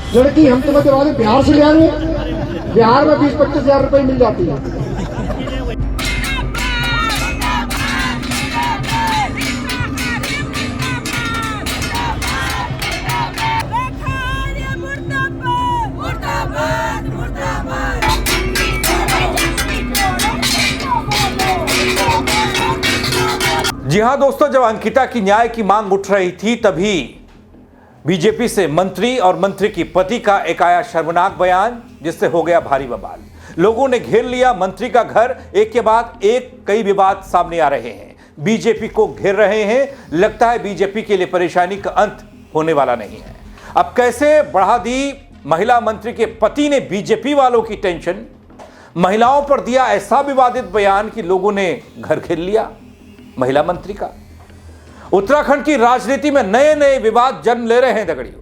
जी हां दोस्तों, जब अंकिता की न्याय की मांग उठ रही थी तभी बीजेपी से मंत्री और मंत्री की पति का एक आया शर्मनाक बयान, जिससे हो गया भारी बवाल। लोगों ने घेर लिया मंत्री का घर। एक के बाद एक कई विवाद सामने आ रहे हैं, बीजेपी को घेर रहे हैं। लगता है बीजेपी के लिए परेशानी का अंत होने वाला नहीं है। अब कैसे बढ़ा दी महिला मंत्री के पति ने बीजेपी वालों की टेंशन, महिलाओं पर दिया ऐसा विवादित बयान कि लोगों ने घर घेर लिया महिला मंत्री का। उत्तराखंड की राजनीति में नए नए विवाद जन्म ले रहे हैं दगड़ियों।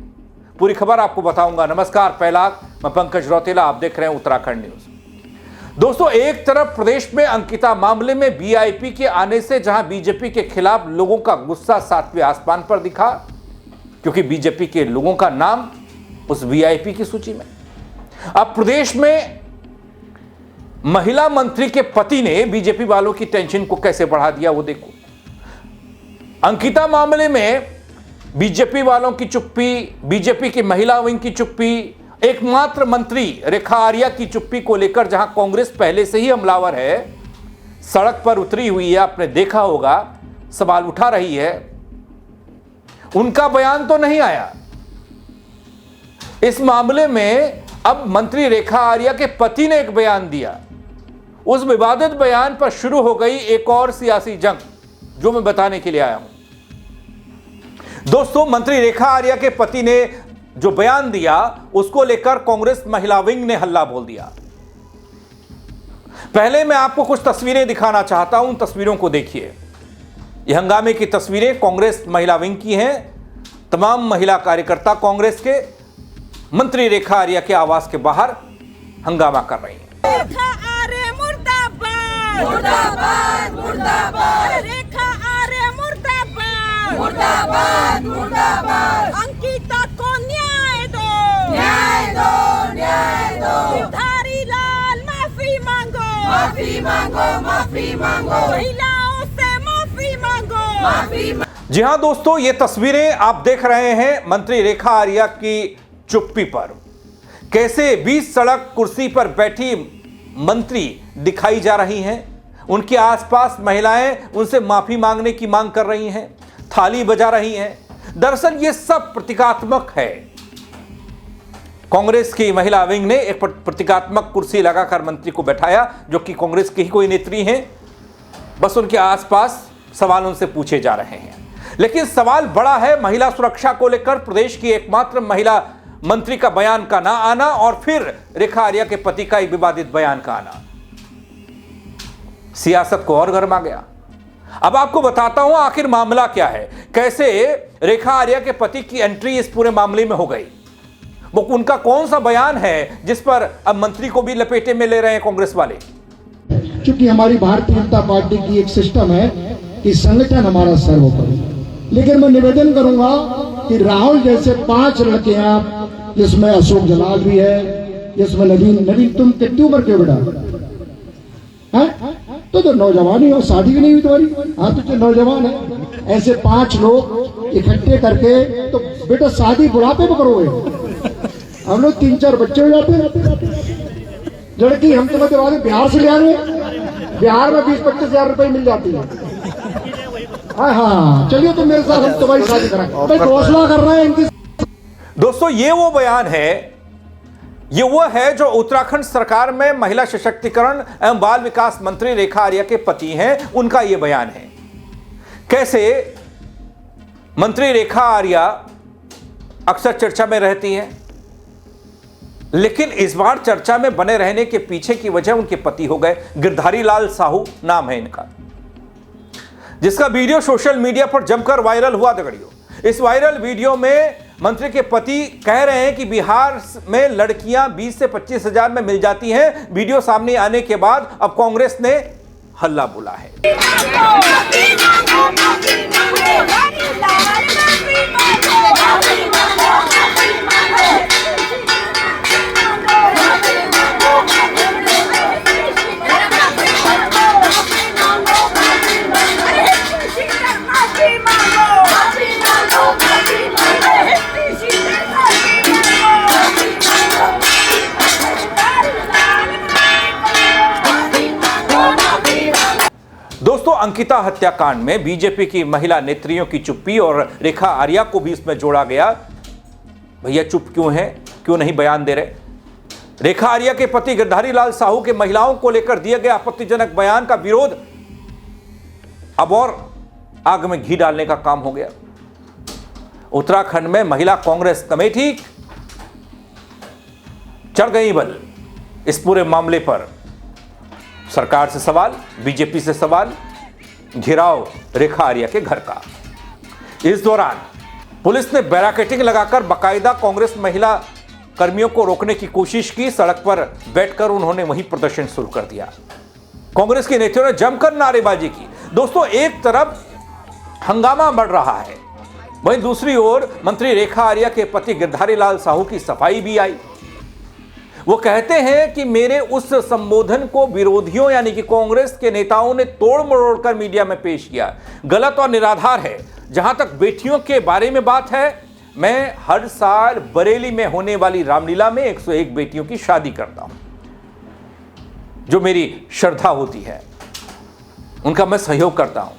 पूरी खबर आपको बताऊंगा। नमस्कार, पहला मैं पंकज रौतेला, आप देख रहे हैं उत्तराखंड न्यूज। दोस्तों, एक तरफ प्रदेश में अंकिता मामले में वीआईपी के आने से जहां बीजेपी के खिलाफ लोगों का गुस्सा 7वें आसमान पर दिखा, क्योंकि बीजेपी के लोगों का नाम उस वीआईपी की सूची में। अब प्रदेश में महिला मंत्री के पति ने बीजेपी वालों की टेंशन को कैसे बढ़ा दिया, वो देखो। अंकिता मामले में बीजेपी वालों की चुप्पी, बीजेपी की महिला विंग की चुप्पी, एकमात्र मंत्री रेखा आर्या की चुप्पी को लेकर जहां कांग्रेस पहले से ही हमलावर है, सड़क पर उतरी हुई है, आपने देखा होगा, सवाल उठा रही है, उनका बयान तो नहीं आया। इस मामले में अब मंत्री रेखा आर्या के पति ने एक बयान दिया। उस विवादित बयान पर शुरू हो गई एक और सियासी जंग, जो मैं बताने के लिए आया हूं। दोस्तों, मंत्री रेखा आर्या के पति ने जो बयान दिया, उसको लेकर कांग्रेस महिला विंग ने हल्ला बोल दिया। पहले मैं आपको कुछ तस्वीरें दिखाना चाहता हूं, तस्वीरों को देखिए। यह हंगामे की तस्वीरें कांग्रेस महिला विंग की हैं। तमाम महिला कार्यकर्ता कांग्रेस के मंत्री रेखा आर्या के आवास के बाहर हंगामा कर रही हैं। रेखा आर्या मुर्दाबाद, मुर्दाबाद, मुर्दाबाद। रेखा आर्या मुर्दाबाद, मुर्दाबाद, मुर्दाबाद। अंकिता को न्याय दो, न्याय दो, न्याय दो। धारी लाल माफी मांगो, माफी मांगो, माफी मांगो। महिलाओं से माफी मांगो, माफी मांगो। जी हां दोस्तों, ये तस्वीरें आप देख रहे हैं मंत्री रेखा आर्या की चुप्पी पर। कैसे 20 सड़क कुर्सी पर बैठी मंत्री दिखाई जा रही हैं। उनके आसपास महिलाएं उनसे माफी मांगने की मांग कर रही हैं, थाली बजा रही हैं। दरअसल ये सब प्रतीकात्मक है। कांग्रेस की महिला विंग ने एक प्रतीकात्मक कुर्सी लगाकर मंत्री को बैठाया, जो कि कांग्रेस की ही कोई नेत्री हैं। बस उनके आसपास सवाल उनसे पूछे जा रहे हैं। लेकिन सवाल बड़ा है महिला सुरक्षा को लेकर। प्रदेश की एकमात्र महिला मंत्री का बयान का ना आना और फिर रेखा आर्या के पति का एक विवादित बयान का आना, सियासत को और गर्मा गया। अब आपको बताता हूं आखिर मामला क्या है, कैसे रेखा आर्या के पति की एंट्री इस पूरे मामले में हो गई। वो उनका कौन सा बयान है जिस पर अब मंत्री को भी लपेटे में ले रहे हैं कांग्रेस वाले। क्योंकि हमारी भारतीय जनता पार्टी की एक सिस्टम है कि संगठन हमारा सर्वोपरि। लेकिन मैं निवेदन करूंगा कि राहुल जैसे 5 लड़कियां, जिसमें अशोक जलाल भी है, जिसमें नवीन तुम कितनी उम्र के बेटा हैं? तो नौजवान ही हो, शादी भी नहीं हुई तुम्हारी। हाँ, तो नौजवान है। ऐसे 5 लोग इकट्ठे करके तो बेटा शादी बुढ़ापे में करोगे। हम लोग 3-4 बच्चे हो जाते हैं। लड़की हम तो मतलब वाले बिहार से ले आएंगे, बिहार में 20-25 हजार रुपए मिल जाती है। हाँ, चलिए तो मेरे साथ हम तुम्हारी शादी कराएं। घोषणा कर रहे हैं इनकी। दोस्तों, ये वो बयान है, ये वो है जो उत्तराखंड सरकार में महिला सशक्तिकरण एवं बाल विकास मंत्री रेखा आर्या के पति हैं, उनका ये बयान है। कैसे मंत्री रेखा आर्या अक्सर चर्चा में रहती हैं, लेकिन इस बार चर्चा में बने रहने के पीछे की वजह उनके पति हो गए। गिरधारी लाल साहू नाम है इनका, जिसका वीडियो सोशल मीडिया पर जमकर वायरल हुआ दगड़ियों। इस वायरल वीडियो में मंत्री के पति कह रहे हैं कि बिहार में लड़कियां 20 से 25 हजार में मिल जाती हैं। वीडियो सामने आने के बाद अब कांग्रेस ने हल्ला बोला है। अंकिता हत्याकांड में बीजेपी की महिला नेत्रियों की चुप्पी और रेखा आर्या को भी इसमें जोड़ा गया। भैया चुप क्यों हैं, क्यों नहीं बयान दे रहे? रेखा आर्या के पति गिरधारी लाल साहू के महिलाओं को लेकर दिए गए आपत्तिजनक बयान का विरोध अब और आग में घी डालने का काम हो गया। उत्तराखंड में महिला कांग्रेस कमेटी चढ़ गई बल। इस पूरे मामले पर सरकार से सवाल, बीजेपी से सवाल, घेराव रेखा आर्या के घर का। इस दौरान पुलिस ने बैरिकेडिंग लगाकर बाकायदा कांग्रेस महिला कर्मियों को रोकने की कोशिश की। सड़क पर बैठकर उन्होंने वहीं प्रदर्शन शुरू कर दिया। कांग्रेस के नेताओं ने जमकर नारेबाजी की। दोस्तों, एक तरफ हंगामा बढ़ रहा है, वहीं दूसरी ओर मंत्री रेखा आर्या के पति गिरधारी लाल साहू की सफाई भी आई। वो कहते हैं कि मेरे उस संबोधन को विरोधियों यानी कि कांग्रेस के नेताओं ने तोड़ मरोड़ कर मीडिया में पेश किया, गलत और निराधार है। जहां तक बेटियों के बारे में बात है, मैं हर साल बरेली में होने वाली रामलीला में 101 बेटियों की शादी करता हूं, जो मेरी श्रद्धा होती है, उनका मैं सहयोग करता हूं।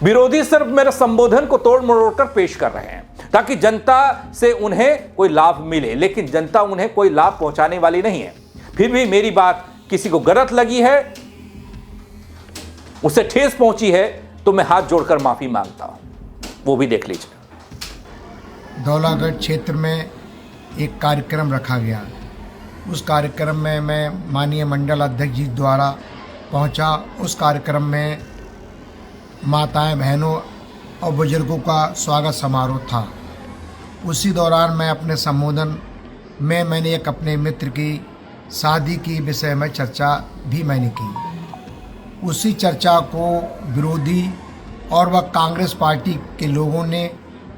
विरोधी सिर्फ मेरे संबोधन को तोड़ मरोड़ कर पेश कर रहे हैं ताकि जनता से उन्हें कोई लाभ मिले, लेकिन जनता उन्हें कोई लाभ पहुंचाने वाली नहीं है। फिर भी मेरी बात किसी को गलत लगी है, उसे ठेस पहुंची है, तो मैं हाथ जोड़कर माफी मांगता हूं। वो भी देख लीजिए। धौलागढ़ क्षेत्र में एक कार्यक्रम रखा गया। उस कार्यक्रम में मैं माननीय मंडल अध्यक्ष जी द्वारा पहुंचा। उस कार्यक्रम में माताएं, बहनों और बुजुर्गों का स्वागत समारोह था। उसी दौरान मैं अपने संबोधन में मैंने एक अपने मित्र की शादी की विषय में चर्चा भी मैंने की। उसी चर्चा को विरोधी और वह कांग्रेस पार्टी के लोगों ने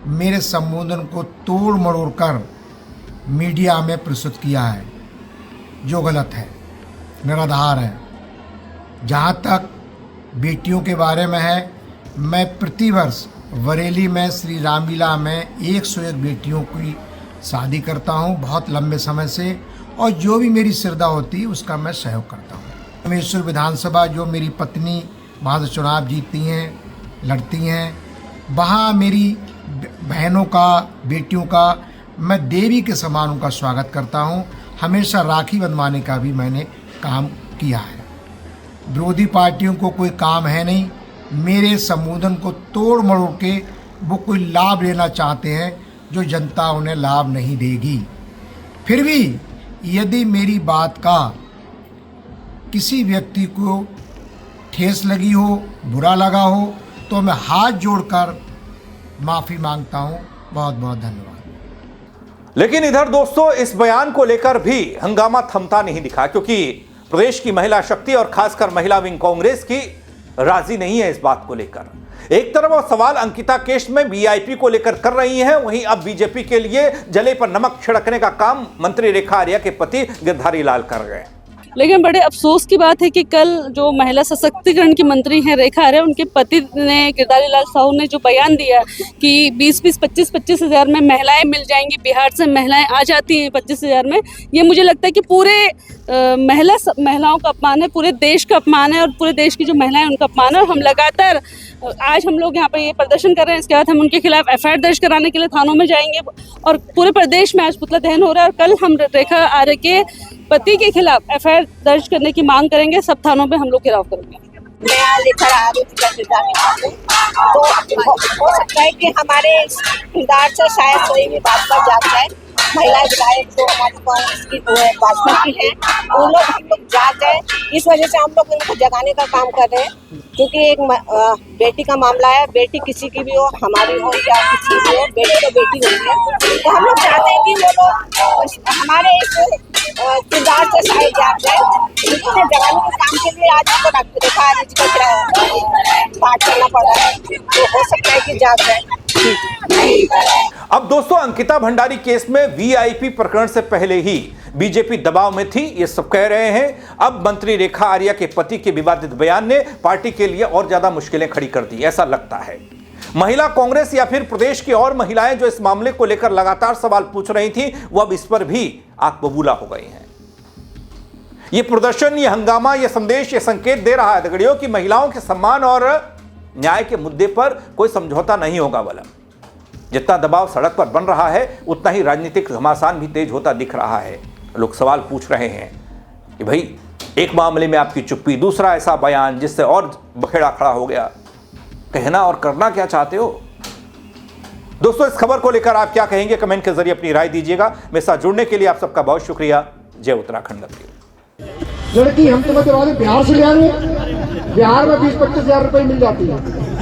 मेरे संबोधन को तोड़ मरोड़ कर मीडिया में प्रस्तुत किया है, जो गलत है, निराधार है। जहाँ तक बेटियों के बारे में है, मैं प्रतिवर्ष बरेली में श्री रामलीला में 101 बेटियों की शादी करता हूँ बहुत लंबे समय से, और जो भी मेरी श्रद्धा होती है उसका मैं सहयोग करता हूँ। रामेश्वर विधानसभा जो मेरी पत्नी वहाँ से चुनाव जीतती हैं, लड़ती हैं, वहाँ मेरी बहनों का, बेटियों का मैं देवी के समान उनका स्वागत करता हूँ। हमेशा राखी बंधवाने का भी मैंने काम किया है। विरोधी पार्टियों को कोई काम है नहीं, मेरे संबोधन को तोड़ मरोड़ के वो कोई लाभ लेना चाहते हैं जो जनता उन्हें लाभ नहीं देगी। फिर भी यदि मेरी बात का किसी व्यक्ति को ठेस लगी हो, बुरा लगा हो, तो मैं हाथ जोड़कर माफ़ी मांगता हूँ। बहुत बहुत धन्यवाद। लेकिन इधर दोस्तों, इस बयान को लेकर भी हंगामा थमता नहीं दिखा, क्योंकि प्रदेश की महिला शक्ति और खासकर महिला विंग कांग्रेस की राजी नहीं है इस बात को लेकर। एक तरफ वो सवाल अंकिता केस में वीआईपी को लेकर कर रही हैं, वहीं अब बीजेपी के लिए जले पर नमक छिड़कने का काम मंत्री रेखा आर्या के पति गिरधारी लाल कर गए। लेकिन बड़े अफसोस की बात है कि कल जो महिला सशक्तिकरण की मंत्री हैं रेखा आर्या, उनके पति ने गिरधारी लाल साहू ने जो बयान दिया कि 20-20, 25-25 हज़ार में महिलाएं मिल जाएंगी, बिहार से महिलाएं आ जाती हैं 25 हज़ार में, ये मुझे लगता है कि पूरे महिलाओं का अपमान है, पूरे देश का अपमान है, और पूरे देश की जो महिलाएं उनका अपमान है। और हम लगातार आज हम लोग यहाँ पे ये प्रदर्शन कर रहे हैं, इसके बाद हम उनके खिलाफ एफआईआर दर्ज कराने के लिए थानों में जाएंगे, और पूरे प्रदेश में आज पुतला दहन हो रहा है। और कल हम रेखा आर्या के पति के खिलाफ एफआईआर दर्ज करने की मांग करेंगे, सब थानों में हम लोग घेराव करेंगे। मैं आज लेकर आ रही थी तो हो सकता है कि हमारे किरदार से शायद कोई भी बात पर जाग जाए। महिला विधायक जो हमारी कांग्रेस की भाजपा की है, वो लोग हम लोग जाग जाए, इस वजह से हम लोग उनको जगाने का काम कर रहे हैं। क्योंकि एक बेटी का मामला है, बेटी किसी की भी हो, हमारी हो या किसी की हो, बेटी तो बेटी होती है। तो हम लोग चाहते हैं कि वो लोग हमारे इस किरदार से शायद जाग जाए। उन्हें जगाने के काम के लिए आज हमको डॉक्टर रेखा आर्या जी का पाठ करना पड़ रहा है, तो हो सकता है कि जाग जाए। अब दोस्तों, अंकिता भंडारी केस में वीआईपी प्रकरण से पहले ही बीजेपी दबाव में थी, ये सब कह रहे हैं। अब मंत्री रेखा आर्या के पति के विवादित बयान ने पार्टी के लिए और ज्यादा मुश्किलें खड़ी कर दी, ऐसा लगता है। महिला कांग्रेस या फिर प्रदेश की और महिलाएं जो इस मामले को लेकर लगातार सवाल पूछ रही थी, वो अब इस पर भी आंख बबूला हो गई हैं। ये प्रदर्शन, ये हंगामा, ये संदेश, ये संकेत दे रहा है दगड़ियों कि महिलाओं के सम्मान और न्याय के मुद्दे पर कोई समझौता नहीं होगा वाला। जितना दबाव सड़क पर बन रहा है उतना ही राजनीतिक घमासान भी तेज होता दिख रहा है। लोग सवाल पूछ रहे हैं कि भाई एक मामले में आपकी चुप्पी, दूसरा ऐसा बयान जिससे और बखेड़ा खड़ा हो गया। कहना और करना क्या चाहते हो? दोस्तों, इस खबर को लेकर आप क्या कहेंगे? कमेंट के जरिए अपनी राय दीजिएगा। मेरे साथ जुड़ने के लिए आप सबका बहुत शुक्रिया। जय उत्तराखंड। लड़की हम तो मतलब बिहार से ले आ रहे हैं, बिहार में 20-25 हजार रुपए मिल जाती है।